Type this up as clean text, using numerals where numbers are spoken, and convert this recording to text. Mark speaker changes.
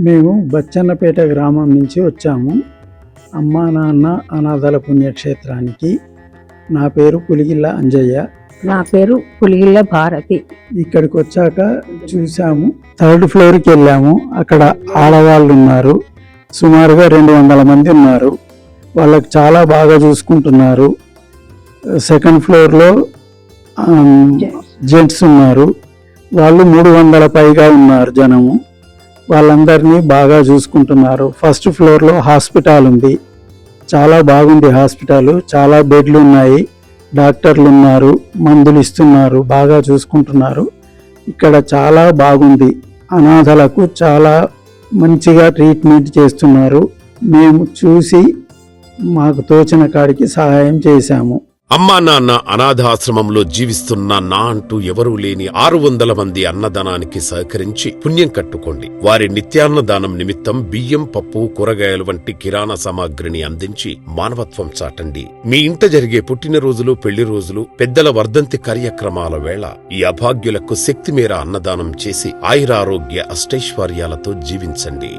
Speaker 1: మేము బచ్చన్నపేట గ్రామం నుంచి వచ్చాము. అమ్మా నాన్న అనాథల పుణ్యక్షేత్రానికి. నా పేరు పులిగిల్ల అంజయ్య.
Speaker 2: నా పేరు పులిగిల్ల భారతి.
Speaker 1: ఇక్కడికి వచ్చాక చూసాము, 3rd ఫ్లోర్కి వెళ్ళాము. అక్కడ ఆడవాళ్ళు ఉన్నారు, సుమారుగా 200 మంది ఉన్నారు. వాళ్ళకి చాలా బాగా చూసుకుంటున్నారు. 2nd ఫ్లోర్లో జెంట్స్ ఉన్నారు, వాళ్ళు 300 పైగా ఉన్నారు జనము. వాళ్ళందరినీ బాగా చూసుకుంటున్నారు. 1st ఫ్లోర్లో హాస్పిటల్ ఉంది, చాలా బాగుంది హాస్పిటల్. చాలా బెడ్లు ఉన్నాయి, డాక్టర్లు ఉన్నారు, మందులు ఇస్తున్నారు, బాగా చూసుకుంటున్నారు. ఇక్కడ చాలా బాగుంది. అనాథలకు చాలా మంచిగా ట్రీట్మెంట్ చేస్తున్నారు. మేము చూసి మాకు తోచిన కాడికి సహాయం చేశాము.
Speaker 3: అమ్మా నాన్న అనాథాశ్రమంలో జీవిస్తున్న నా అంటూ ఎవరూ లేని 600 మంది అన్నదానానికి సహకరించి పుణ్యం కట్టుకోండి. వారి నిత్యాన్నదానం నిమిత్తం బియ్యం, పప్పు, కూరగాయలు వంటి కిరాణా సామాగ్రిని అందించి మానవత్వం చాటండి. మీ ఇంట జరిగే పుట్టినరోజులు, పెళ్లి రోజులు, పెద్దల వర్ధంతి కార్యక్రమాల వేళ ఈ అభాగ్యులకు శక్తి మేర అన్నదానం చేసి ఆయురారోగ్య అష్టైశ్వర్యాలతో జీవించండి.